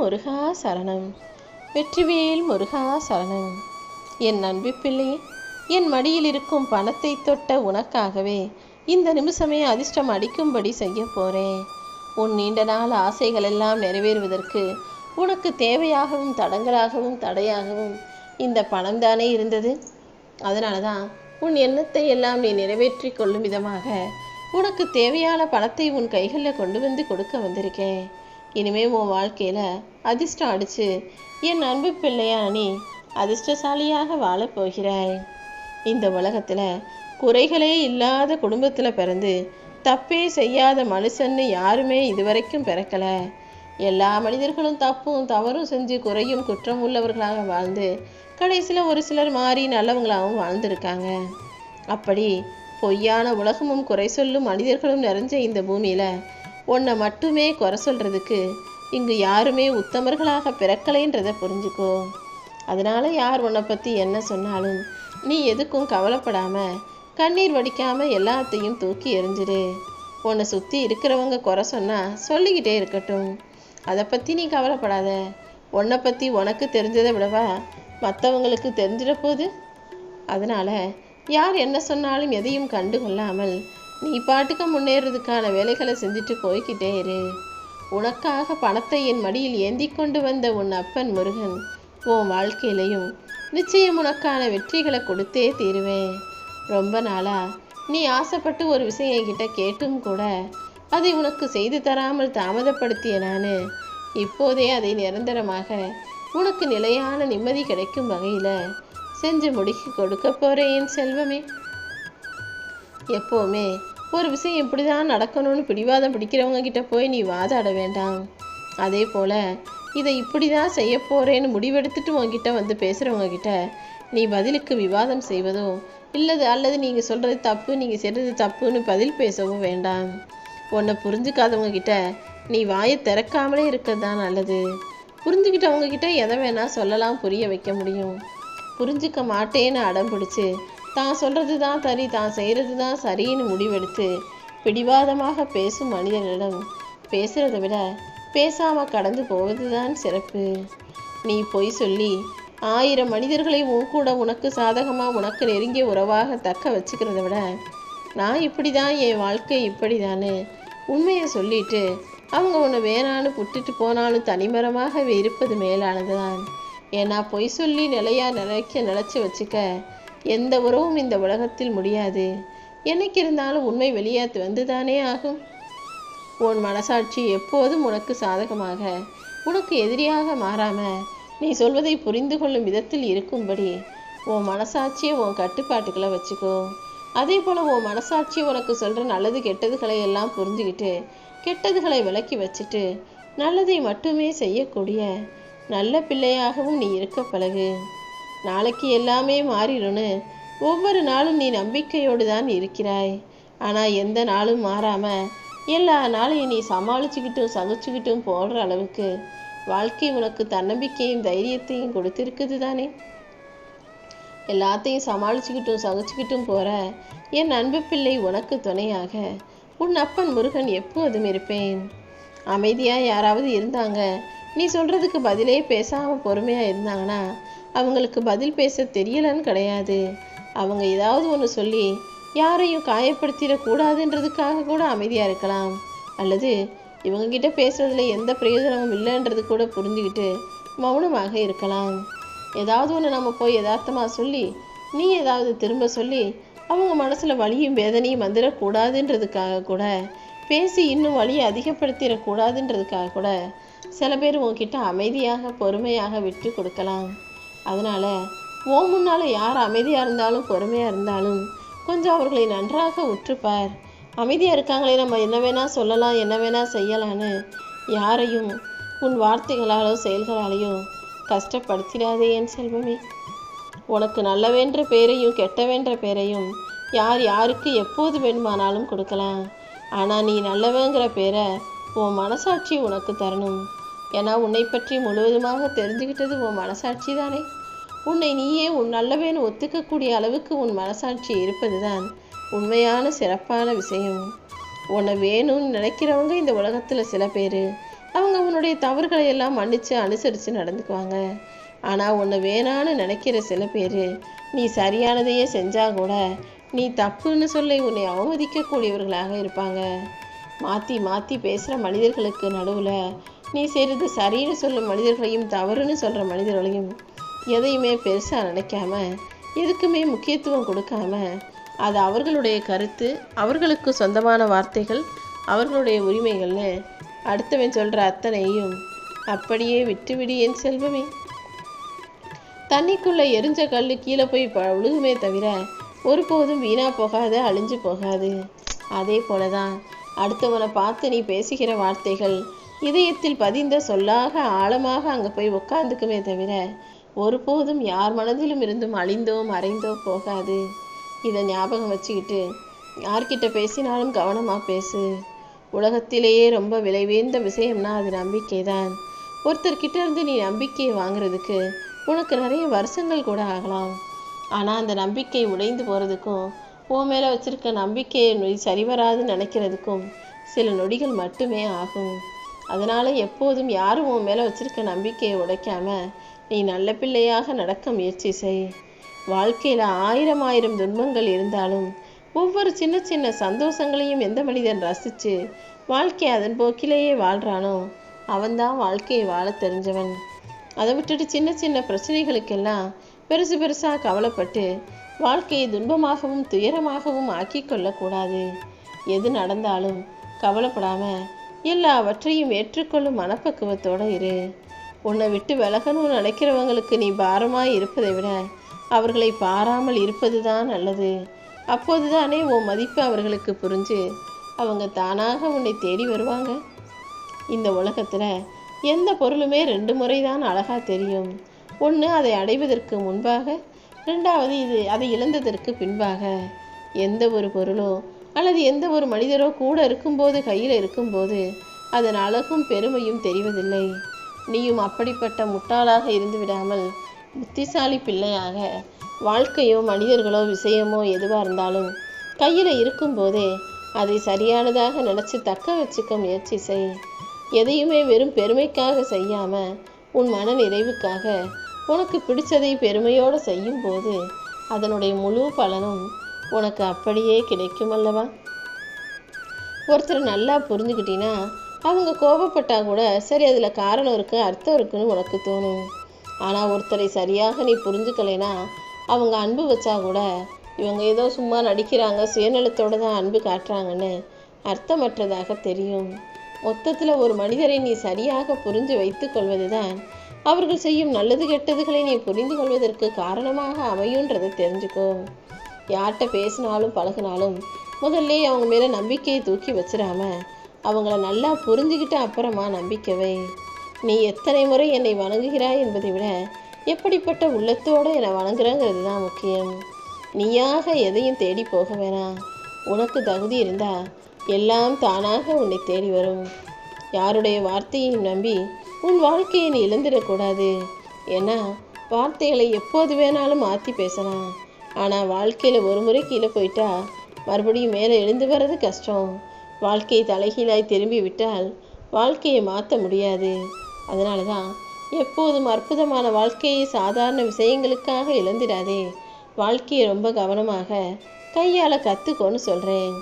முருகா சரணம். வெற்றிவேல் முருகா சரணம். என் அன்பு பிள்ளையே, என் மடியில் இருக்கும் பணத்தை தொட்ட உனக்காகவே இந்த நிமிஷமே அதிர்ஷ்டம் அடிக்கும்படி செய்ய போறேன். உன் நீண்ட நாள் ஆசைகள் எல்லாம் நிறைவேறுவதற்கு உனக்கு தேவையாகவும் தடங்களாகவும் தடையாகவும் இந்த பணம் தானே இருந்தது. அதனால தான் உன் எண்ணத்தை எல்லாம் நீ நிறைவேற்றி கொள்ளும் விதமாக உனக்கு தேவையான பணத்தை உன் கைகளில் கொண்டு வந்து கொடுக்க வந்திருக்கேன். இனிமே உன் வாழ்க்கையில் அதிர்ஷ்டம் அடித்து என் அன்பு பிள்ளையான நீ அதிர்ஷ்டசாலியாக வாழப்போகிறாய். இந்த உலகத்தில் குறைகளே இல்லாத குடும்பத்தில் பிறந்து தப்பே செய்யாத மனுஷன்னு யாருமே இதுவரைக்கும் பிறக்கலை. எல்லா மனிதர்களும் தப்பும் தவறும் செஞ்சு குறையும் குற்றம் உள்ளவர்களாக வாழ்ந்து கடைசியில் ஒரு சிலர் மாறி நல்லவங்களாகவும் வாழ்ந்துருக்காங்க. அப்படி பொய்யான உலகமும் குறை சொல்லும் மனிதர்களும் நிறைஞ்ச இந்த பூமியில் உன்னை மட்டுமே குறை சொல்கிறதுக்கு இங்கு யாருமே உத்தமர்களாக பிறக்கலைன்றதை புரிஞ்சுக்கோ. அதனால் யார் உன்னை பற்றி என்ன சொன்னாலும் நீ எதுக்கும் கவலைப்படாமல் கண்ணீர் வடிக்காமல் எல்லாத்தையும் தூக்கி எறிஞ்சிடு. உன்னை சுற்றி இருக்கிறவங்க குறை சொன்னால் சொல்லிக்கிட்டே இருக்கட்டும், அதை பற்றி நீ கவலைப்படாத. உன்னை பற்றி உனக்கு தெரிஞ்சதை விடவா மற்றவங்களுக்கு தெரிஞ்சிட போகுது. அதனால் யார் என்ன சொன்னாலும் எதையும் கண்டு கொள்ளாமல் நீ பாட்டுக்க முன்னேறதுக்கான வேலைகளை செஞ்சுட்டு போய்கிட்டே இரு. உனக்காக பணத்தை என் மடியில் ஏந்தி கொண்டு வந்த உன் அப்பன் முருகன் உன் வாழ்க்கையிலையும் நிச்சயம் உனக்கான வெற்றிகளை கொடுத்தே தீருவேன். ரொம்ப நாளா நீ ஆசைப்பட்டு ஒரு விஷயம் என்கிட்ட கேட்டும் கூட அதை உனக்கு செய்து தராமல் தாமதப்படுத்திய நான் இப்போதே அதை நிரந்தரமாக உனக்கு நிலையான நிம்மதி கிடைக்கும் வகையில் செஞ்சு முடிக்க கொடுக்க போகிறேன் என் செல்வமே. எப்போவுமே ஒரு விஷயம் இப்படி தான் நடக்கணும்னு பிடிவாதம் பிடிக்கிறவங்க கிட்ட போய் நீ வாதாட வேண்டாம். அதே போல் இதை இப்படி தான் செய்ய போகிறேன்னு முடிவெடுத்துட்டு உங்ககிட்ட வந்து பேசுகிறவங்க கிட்ட நீ பதிலுக்கு விவாதம் செய்வதோ அல்லது நீங்கள் சொல்கிறது தப்பு நீங்கள் செய்கிறது தப்புன்னு பதில் பேசவும் வேண்டாம். உன்னை புரிஞ்சுக்காதவங்க கிட்ட நீ வாயை திறக்காமலே இருக்கிறது தான் நல்லது. புரிஞ்சுக்கிட்டவங்க கிட்ட எதை வேணால் சொல்லலாம், புரிய வைக்க முடியும். புரிஞ்சுக்க மாட்டேன்னு அடம் பிடிச்சு தான் சொல்கிறது தான் சரி தான் செய்கிறது தான் சரின்னு முடிவெடுத்து பிடிவாதமாக பேசும் மனிதர்களிடம் பேசுகிறத விட பேசாமல் கடந்து போவது தான் சிறப்பு. நீ பொய் சொல்லி 1000 மனிதர்களை கூட உனக்கு சாதகமாக உனக்கு நெருங்கிய உறவாக தக்க வச்சுக்கிறத விட நான் இப்படி தான் என் வாழ்க்கை இப்படி தானே உண்மையை சொல்லிட்டு அவங்க உன்னை வேணான்னு புட்டுட்டு போனாலும் தனிமரமாக இருப்பது மேலானது தான். ஏன்னா பொய் சொல்லி நிலைச்சு வச்சுக்க எந்த உறவும் இந்த உலகத்தில் முடியாது. என்னைக்கு இருந்தாலும் உண்மை வெளியாத்து வந்து தானே ஆகும். உன் மனசாட்சி எப்போதும் உனக்கு சாதகமாக உனக்கு எதிரியாக மாறாம நீ சொல்வதை புரிந்து கொள்ளும் விதத்தில் இருக்கும்படி உன் மனசாட்சியை உன் கட்டுப்பாட்டுக்களை வச்சுக்கோ. அதே போல் உன் மனசாட்சி உனக்கு சொல்கிற நல்லது கெட்டதுகளை எல்லாம் புரிஞ்சுக்கிட்டு கெட்டதுகளை விலக்கி வச்சுட்டு நல்லதை மட்டுமே செய்யக்கூடிய நல்ல பிள்ளையாகவும் நீ இருக்க பழகு. நாளைக்கு எல்லாமே மாறிடும்னு ஒவ்வொரு நாளும் நீ நம்பிக்கையோடு தான் இருக்கிறாய். ஆனால் எந்த நாளும் மாறாமல் எல்லா நாளையும் நீ சமாளிச்சுக்கிட்டும் சகிச்சுக்கிட்டும் போடுற அளவுக்கு வாழ்க்கை உனக்கு தன்னம்பிக்கையும் தைரியத்தையும் கொடுத்துருக்குது தானே. எல்லாத்தையும் சமாளிச்சுக்கிட்டும் சகிச்சுக்கிட்டும் போகிற என் அன்பு பிள்ளை உனக்கு துணையாக உன் அப்பன் முருகன் எப்போதும் இருப்பேன். அமைதியாக யாராவது இருந்தாங்க நீ சொல்கிறதுக்கு பதிலே பேசாமல் பொறுமையாக இருந்தாங்கன்னா அவங்களுக்கு பதில் பேச தெரியலன்னு கிடையாது. அவங்க ஏதாவது ஒன்று சொல்லி யாரையும் காயப்படுத்திடக்கூடாதுன்றதுக்காக கூட அமைதியாக இருக்கலாம். அல்லது இவங்ககிட்ட பேசுகிறதுல எந்த பிரயோஜனமும் இல்லைன்றது கூட புரிஞ்சுக்கிட்டு மௌனமாக இருக்கலாம். ஏதாவது ஒன்று நம்ம போய் யதார்த்தமாக சொல்லி நீ ஏதாவது திரும்ப சொல்லி அவங்க மனசில் வலியும் வேதனையும் வந்துடக்கூடாதுன்றதுக்காக கூட பேசி இன்னும் வலியை அதிகப்படுத்திடக்கூடாதுன்றதுக்காக கூட சில பேர் உன்கிட்ட அமைதியாக பொறுமையாக விட்டு கொடுக்கலாம். அதனால் உன் முன்னால் யார் அமைதியாக இருந்தாலும் பொறுமையாக இருந்தாலும் கொஞ்சம் அவர்களை நன்றாக உற்றுப்பார். அமைதியாக இருக்காங்களே நம்ம என்ன வேணால் சொல்லலாம் என்ன வேணால் செய்யலான்னு யாரையும் உன் வார்த்தைகளாலோ செயல்களாலேயோ கஷ்டப்படுத்திடாதே என் செல்வமே. உனக்கு நல்லவென்ற பேரையும் கெட்டவென்ற பேரையும் யாருக்கு எப்போது வேணுமானாலும் கொடுக்கலாம். ஆனால் நீ நல்லவங்கிற பேரை உன் மனசாட்சி உனக்கு தரணும். ஏன்னா உன்னை பற்றி முழுவதுமாக தெரிஞ்சுக்கிட்டது உன் மனசாட்சி தானே. உன்னை நீயே உன் நல்லவேன்னு ஒத்துக்கக்கூடிய அளவுக்கு உன் மனசாட்சி இருப்பது தான் உண்மையான சிறப்பான விஷயம். உன்னை வேணும்னு நினைக்கிறவங்க இந்த உலகத்தில் சில பேர், அவங்க உன்னுடைய தவறுகளை எல்லாம் மன்னிச்சு அனுசரித்து நடந்துக்குவாங்க. ஆனால் உன்னை வேணான்னு நினைக்கிற சில பேர் நீ சரியானதையே செஞ்சால் கூட நீ தப்புன்னு சொல்லி உன்னை அவமதிக்கக்கூடியவர்களாக இருப்பாங்க. மாற்றி மாற்றி பேசுகிற மனிதர்களுக்கு நடுவில் நீ செய்கிறது சரின்னு சொல்லும் மனிதர்களையும் தவறுன்னு சொல்கிற மனிதர்களையும் எதையுமே பெருசாக நினைக்காம எதுக்குமே முக்கியத்துவம் கொடுக்காம அது அவர்களுடைய கருத்து, அவர்களுக்கு சொந்தமான வார்த்தைகள், அவர்களுடைய உரிமைகள்னு அடுத்தவன் சொல்கிற அத்தனையும் அப்படியே விட்டுவிடு என் செல்வமே. தண்ணிக்குள்ளே எரிஞ்ச கல் கீழே போய் விழுகுமே தவிர ஒருபோதும் வீணா போகாது, அழிஞ்சு போகாது. அதே போலதான் அடுத்தவனை பார்த்து நீ பேசுகிற வார்த்தைகள் இதயத்தில் பதிந்த சொல்லாக ஆழமாக அங்கே போய் உட்காந்துக்குமே தவிர ஒருபோதும் யார் மனதிலும் இருந்தும் அழிந்தோ மறைந்தோ போகாது. இதை ஞாபகம் வச்சுக்கிட்டு யார்கிட்ட பேசினாலும் கவனமாக பேசு. உலகத்திலேயே ரொம்ப விலைவேந்த விஷயம்னா அது நம்பிக்கை தான். ஒருத்தர்கிட்ட இருந்து நீ நம்பிக்கையை வாங்குறதுக்கு உனக்கு நிறைய வருஷங்கள் கூட ஆகலாம். ஆனால் அந்த நம்பிக்கை உடைந்து போகிறதுக்கும் உன் மேலே வச்சுருக்க நம்பிக்கையை சரிவராதுன்னு நினைக்கிறதுக்கும் சில நொடிகள் மட்டுமே ஆகும். அதனால் எப்போதும் யாரும் உன் மேலே வச்சுருக்க நம்பிக்கையை உடைக்காம நீ நல்ல பிள்ளையாக நடக்க முயற்சி செய். வாழ்க்கையில் ஆயிரம் துன்பங்கள் இருந்தாலும் ஒவ்வொரு சின்ன சின்ன சந்தோஷங்களையும் எந்த மனிதன் ரசித்து வாழ்க்கை அதன் போக்கிலேயே வாழ்கிறானோ அவன்தான் வாழ்க்கையை வாழ தெரிஞ்சவன். அதை விட்டுட்டு சின்ன சின்ன பிரச்சனைகளுக்கெல்லாம் பெருசாக கவலைப்பட்டு வாழ்க்கையை துன்பமாகவும் துயரமாகவும் ஆக்கி கொள்ளக்கூடாது. எது நடந்தாலும் கவலைப்படாமல் எல்லாவற்றையும் ஏற்றுக்கொள்ளும் மனப்பக்குவத்தோடு இரு. உன்னை விட்டு விலகணும்னு நினைக்கிறவங்களுக்கு நீ பாரமாக இருப்பதை விட அவர்களை பாராமல் இருப்பது தான் நல்லது. அப்போது தானே உன் மதிப்பு அவர்களுக்கு புரிஞ்சு அவங்க தானாக உன்னை தேடி வருவாங்க. இந்த உலகத்தில் எந்த பொருளுமே 2 முறை தான் அழகாக தெரியும். ஒன்று அதை அடைவதற்கு முன்பாக, 2வது அதை இழந்ததற்கு பின்பாக. எந்த ஒரு பொருளோ அல்லது எந்த ஒரு மனிதரோ கூட இருக்கும்போது, கையில் இருக்கும்போது அதன் அழகும் பெருமையும் தெரிவதில்லை. நீயும் அப்படிப்பட்ட முட்டாளாக இருந்து விடாமல் புத்திசாலி பிள்ளையாக வாழ்க்கையோ மனிதர்களோ விஷயமோ எதுவாக இருந்தாலும் கையில் இருக்கும்போதே அதை சரியானதாக நினச்சி தக்க வச்சுக்க முயற்சி செய். எதையுமே வெறும் பெருமைக்காக செய்யாமல் உன் மன நிறைவுக்காக உனக்கு பிடிச்சதை பெருமையோடு செய்யும் போது அதனுடைய முழு பலனும் உனக்கு அப்படியே கிடைக்கும் அல்லவா? ஒருத்தர் நல்லா புரிஞ்சுக்கிட்டீன்னா அவங்க கோபப்பட்டா கூட சரி அதில் காரணம் இருக்குது, அர்த்தம் இருக்குன்னு உனக்கு தோணும். ஆனால் ஒருத்தரை சரியாக நீ புரிஞ்சுக்கலைன்னா அவங்க அன்பு வச்சா கூட இவங்க ஏதோ சும்மா நடிக்கிறாங்க, சுயநலத்தோடு தான் அன்பு காட்டுறாங்கன்னு அர்த்தமற்றதாக தெரியும். மொத்தத்தில் ஒரு மனிதரை நீ சரியாக புரிஞ்சு வைத்து கொள்வது தான் அவர்கள் செய்யும் நல்லது கெட்டதுகளை நீ புரிந்து கொள்வதற்கு காரணமாக அமையுன்றதை தெரிஞ்சுக்கோ. யார்கிட்ட பேசினாலும் பழகினாலும் முதல்ல அவங்க மேலே நம்பிக்கையை தூக்கி வச்சிடாம அவங்கள நல்லா புரிஞ்சுக்கிட்டு அப்புறமா நம்பிக்கவை. நீ எத்தனை முறை என்னை வணங்குகிறாய் என்பதை விட எப்படிப்பட்ட உள்ளத்தோடு என்னை வணங்குறங்கிறது தான் முக்கியம். நீயாக எதையும் தேடி போக வேணாம். உனக்கு தகுதி இருந்தால் எல்லாம் தானாக உன்னை தேடி வரும். யாருடைய வார்த்தையையும் நம்பி உன் வாழ்க்கையை நீ இழந்துடக்கூடாது. ஏன்னா வார்த்தைகளை எப்போது வேணாலும் மாற்றி பேசலாம். ஆனால் வாழ்க்கையில் ஒரு முறை கீழே போயிட்டா மறுபடியும் மேலே எழுந்து வர்றது கஷ்டம். வாழ்க்கையை தலைகீழாய் திரும்பி விட்டால் வாழ்க்கையை மாற்ற முடியாது. அதனால தான் எப்போதும் அற்புதமான வாழ்க்கையை சாதாரண விஷயங்களுக்காக இழந்துடாதே. வாழ்க்கையை ரொம்ப கவனமாக கையால் கற்றுக்கோன்னு சொல்கிறேன்.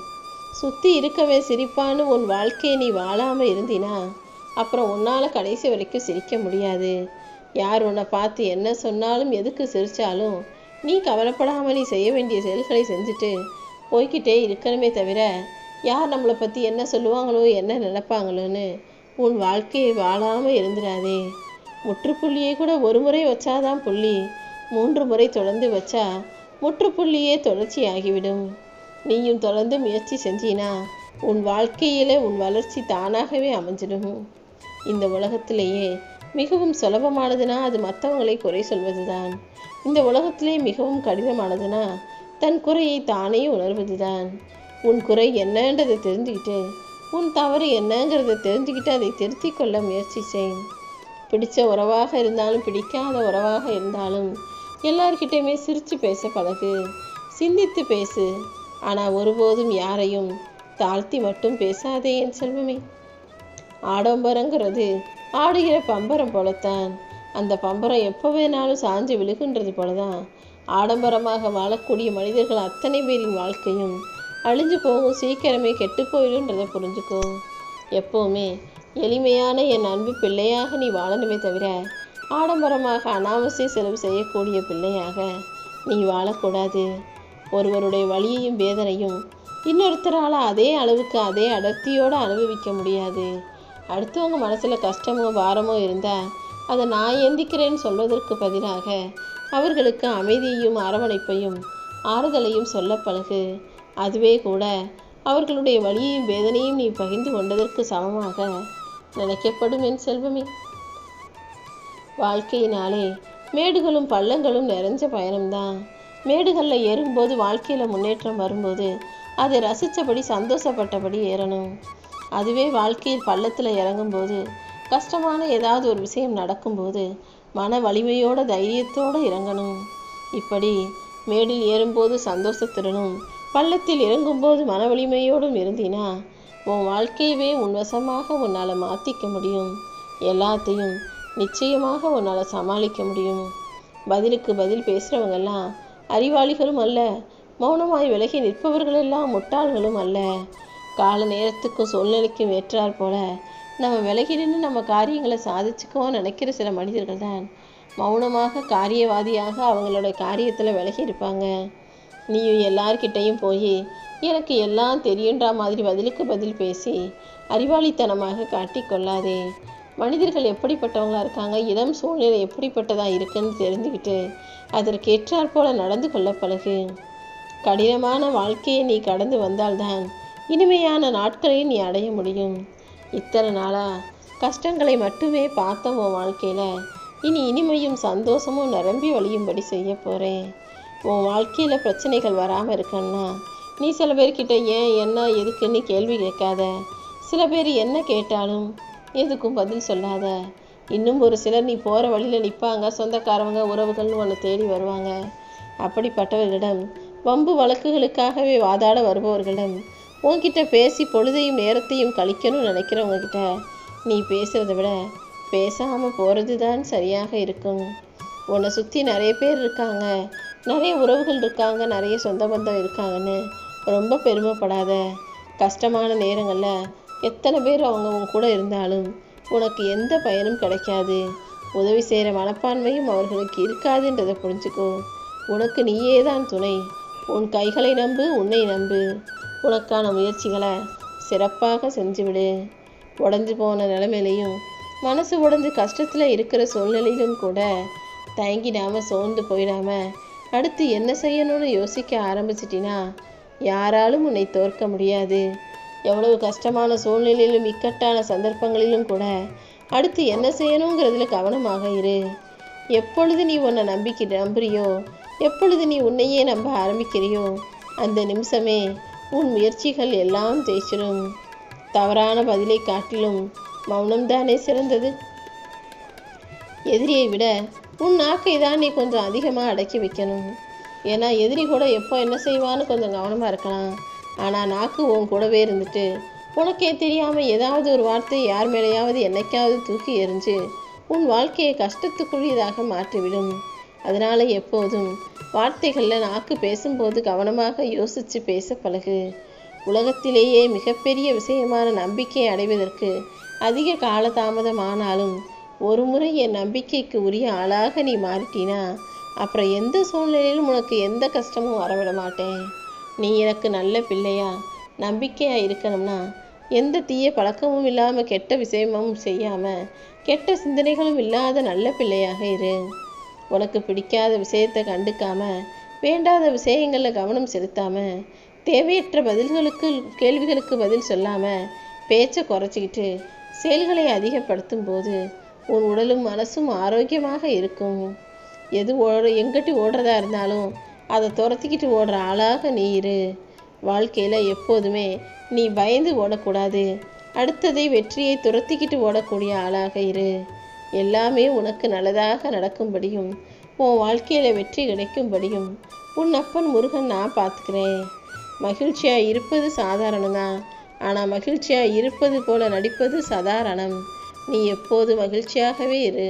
சுற்றி இருக்கவே சிரிப்பான்னு உன் வாழ்க்கையை நீ வாழாமல் இருந்தினா அப்புறம் உன்னால் கடைசி வரைக்கும் சிரிக்க முடியாது. யார் உன்னை பார்த்து என்ன சொன்னாலும் எதுக்கு சிரித்தாலும் நீ கவலைப்படாமல் நீ செய்ய வேண்டிய செயல்களை செஞ்சுட்டு போய்கிட்டே இருக்கணுமே தவிர யார் நம்மளை பற்றி என்ன சொல்லுவாங்களோ என்ன நினைப்பாங்களோன்னு உன் வாழ்க்கையை வாழாமல் இருந்துடாதே. முற்றுப்புள்ளியை கூட ஒரு முறை வச்சாதான் புள்ளி, 3 முறை தொடர்ந்து வச்சா முற்றுப்புள்ளியே தொடர்ச்சி ஆகிவிடும். நீயும் தொடர்ந்து முயற்சி செஞ்சினா உன் வாழ்க்கையிலே உன் வளர்ச்சி தானாகவே அமைஞ்சிடும். இந்த உலகத்திலேயே மிகவும் சுலபமானதுன்னா அது மற்றவங்களை குறை சொல்வது தான். இந்த உலகத்திலே மிகவும் கடினமானதுன்னா தன் குறையை தானே உணர்வது தான். உன் குறை என்னன்றதை தெரிஞ்சுக்கிட்டு உன் தவறு என்னங்கிறத தெரிஞ்சுக்கிட்டு அதை திருத்தி கொள்ள முயற்சி செய். பிடிச்ச உறவாக இருந்தாலும் பிடிக்காத உறவாக இருந்தாலும் எல்லார்கிட்டையுமே சிரித்து பேச பழகு, சிந்தித்து பேசு. ஆனால் ஒருபோதும் யாரையும் தாழ்த்தி மட்டும் பேசாதே என் செல்வமே. ஆடம்பரங்கிறது ஆடுகிற பம்பரம் போலத்தான். அந்த பம்பரம் எப்போ வேணாலும் சாஞ்சு விழுகின்றது போலதான் ஆடம்பரமாக வாழக்கூடிய மனிதர்கள் அத்தனை பேரின் வாழ்க்கையும் அழிஞ்சு போகும், சீக்கிரமே கெட்டு போயிடுன்றதை புரிஞ்சுக்கோ. எப்போவுமே எளிமையான என் அன்பு பிள்ளையாக நீ வாழணுமே தவிர ஆடம்பரமாக அனாவசிய செலவு செய்யக்கூடிய பிள்ளையாக நீ வாழக்கூடாது. ஒருவருடைய வலியையும் வேதனையும் இன்னொருத்தரால் அதே அளவுக்கு அதே அடர்த்தியோடு அனுபவிக்க முடியாது. அடுத்தவங்க மனசில் கஷ்டமோ பாரமோ இருந்தால் அதை நான் ஏந்திக்கிறேன்னு சொல்வதற்கு பதிலாக அவர்களுக்கு அமைதியையும் அரவணைப்பையும் ஆறுதலையும் சொல்ல பழகு. அதுவே கூட அவர்களுடைய வலியையும் வேதனையும் நீ பகிர்ந்து கொண்டதற்கு சமமாக நினைக்கப்படும் என் செல்வமே. வாழ்க்கையினாலே மேடுகளும் பள்ளங்களும் நிறைஞ்ச பயணம்தான். மேடுகளில் ஏறும்போது வாழ்க்கையில் முன்னேற்றம் வரும்போது அதை ரசித்தபடி சந்தோஷப்பட்டபடி ஏறணும். அதுவே வாழ்க்கையில் பள்ளத்தில் இறங்கும்போது கஷ்டமான ஏதாவது ஒரு விஷயம் நடக்கும்போது மன வலிமையோட தைரியத்தோடு இறங்கணும். இப்படி மேடில் ஏறும்போது சந்தோஷத்துடனும் பள்ளத்தில் இறங்கும்போது மன வலிமையோடும் இருந்தினா உன் வாழ்க்கையவே உன்வசமாக உன்னால் மாற்றிக்க முடியும். எல்லாத்தையும் நிச்சயமாக உன்னால் சமாளிக்க முடியும். பதிலுக்கு பதில் பேசுகிறவங்கெல்லாம் அறிவாளிகளும் அல்ல, மௌனமாய் விலகி நிற்பவர்களெல்லாம் முட்டாள்களும் அல்ல. கால நேரத்துக்கும் சூழ்நிலைக்கும் ஏற்றார் போல நம்ம விலகி நின்று நம்ம காரியங்களை சாதிச்சுக்குவோம் நினைக்கிற சில மனிதர்கள் தான் மௌனமாக காரியவாதியாக அவங்களோட காரியத்தில் விலகி இருப்பாங்க. நீயும் எல்லார்கிட்டையும் போய் எனக்கு எல்லாம் தெரியுன்ற மாதிரி பதிலுக்கு பதில் பேசி அறிவாளித்தனமாக காட்டிக்கொள்ளாதே. மனிதர்கள் எப்படிப்பட்டவங்களா இருக்காங்க, இடம் சூழ்நிலை எப்படிப்பட்டதாக இருக்குன்னு தெரிஞ்சுக்கிட்டு அதற்கேற்றாற் போல நடந்து கொள்ள பழகு. கடினமான வாழ்க்கையை நீ கடந்து வந்தால்தான் இனிமையான நாட்களை நீ அடைய முடியும். இத்தனை நாளாக கஷ்டங்களை மட்டுமே பார்த்த உன் வாழ்க்கையில் இனி இனிமையும் சந்தோஷமும் நிரம்பி வழியும்படி செய்ய போகிறேன். உன் வாழ்க்கையில் பிரச்சனைகள் வராமல் இருக்கன்னா நீ சில பேர்கிட்ட ஏன் என்ன எதுக்குன்னு கேள்வி கேட்காத. சில பேர் என்ன கேட்டாலும் எதுக்கும் பதில் சொல்லாத. இன்னும் ஒரு சிலர் நீ போகிற வழியில் நிற்பாங்க, சொந்தக்காரவங்க உறவுகள்னு உன்னை தேடி வருவாங்க. அப்படிப்பட்டவர்களிடம் வம்பு வழக்குகளுக்காகவே வாதாட வருபவர்களிடம் உன்கிட்ட பேசி பொழுதையும் நேரத்தையும் கழிக்கணும்னு நினைக்கிறவங்கக்கிட்ட நீ பேசுகிறத விட பேசாமல் போகிறது தான் சரியாக இருக்கும். உன்னை சுற்றி நிறைய பேர் இருக்காங்க, நிறைய உறவுகள் இருக்காங்க, நிறைய சொந்த பந்தம் இருக்காங்கன்னு ரொம்ப பெருமைப்படாத. கஷ்டமான நேரங்களில் எத்தனை பேர் அவங்க உன் கூட இருந்தாலும் உனக்கு எந்த பயனும் கிடைக்காது. உதவி செய்கிற மனப்பான்மையும் அவர்களுக்கு இருக்காதுன்றதை புரிஞ்சுக்கோ. உனக்கு நீயே தான் துணை. உன் கைகளை நம்பு, உன்னை நம்பு. உனக்கான முயற்சிகளை சிறப்பாக செஞ்சுவிடு. உடஞ்சி போன நிலைமையிலையும் மனசு உடஞ்சு கஷ்டத்தில் இருக்கிற சூழ்நிலையிலும் கூட தயங்கிடாமல் சோர்ந்து போயிடாமல் அடுத்து என்ன செய்யணும்னு யோசிக்க ஆரம்பிச்சிட்டினா யாராலும் உன்னை தோற்க முடியாது. எவ்வளவு கஷ்டமான சூழ்நிலையிலும் இக்கட்டான சந்தர்ப்பங்களிலும் கூட அடுத்து என்ன செய்யணுங்கிறதுல கவனமாக இரு. எப்பொழுது நீ உன்னை நம்புறியோ, எப்பொழுது நீ உன்னையே நம்ப ஆரம்பிக்கிறியோ அந்த நிமிஷமே உன் முயற்சிகள் எல்லாம் ஜெயிச்சிடும். தவறான பதிலை காட்டிலும் மௌனம்தானே சிறந்தது. எதிரியை விட உன் நாக்கை தான் நீ கொஞ்சம் அதிகமாக அடக்கி வைக்கணும். ஏன்னா எதிரி கூட எப்போ என்ன செய்வான்னு கொஞ்சம் கவனமாக இருக்கலாம். ஆனால் நாக்கு உன் கூடவே இருந்துட்டு உனக்கே தெரியாமல் ஏதாவது ஒரு வார்த்தை யார் மேலேயாவது என்னைக்காவது தூக்கி எறிஞ்சு உன் வாழ்க்கையை கஷ்டத்துக்குரியதாக மாற்றிவிடும். அதனால் எப்போதும் வார்த்தைகளில் நாக்கு பேசும்போது கவனமாக யோசித்து பேச பழகு. உலகத்திலேயே மிகப்பெரிய விஷயமான நம்பிக்கை அடைவதற்கு அதிக காலதாமதமானாலும் ஒரு முறை என் நம்பிக்கைக்கு உரிய ஆளாக நீ மாறிட்டினா அப்புறம் எந்த சூழ்நிலையிலும் உனக்கு எந்த கஷ்டமும் வரவிட மாட்டேன். நீ எனக்கு நல்ல பிள்ளையா நம்பிக்கையாக இருக்கணும்னா எந்த தீய பழக்கமும் இல்லாமல் கெட்ட விஷயமும் செய்யாமல் கெட்ட சிந்தனைகளும் இல்லாத நல்ல பிள்ளையாக இரு. உனக்கு பிடிக்காத விஷயத்தை கண்டுக்காம வேண்டாத விஷயங்களில் கவனம் செலுத்தாமல் தேவையற்ற கேள்விகளுக்கு பதில் சொல்லாமல் பேச்சை குறைச்சிக்கிட்டு செயல்களை அதிகப்படுத்தும் போது உன் உடலும் மனசும் ஆரோக்கியமாக இருக்கும். எங்கிட்டு ஓடுறதா இருந்தாலும் அதை துரத்திக்கிட்டு ஓடுற ஆளாக நீ இரு. வாழ்க்கையில் எப்போதுமே நீ பயந்து ஓடக்கூடாது. அடுத்ததை வெற்றியை துரத்திக்கிட்டு ஓடக்கூடிய ஆளாக இரு. எல்லாமே உனக்கு நல்லதாக நடக்கும்படியும் உன் வாழ்க்கையில் வெற்றி கிடைக்கும்படியும் உன் அப்பன் முருகன் நான் பார்த்துக்கிறேன். மகிழ்ச்சியாக இருப்பது சாதாரணம்தான். ஆனால் மகிழ்ச்சியாக இருப்பது போல நடிப்பது சாதாரணம். நீ எப்போது மகிழ்ச்சியாகவே இரு.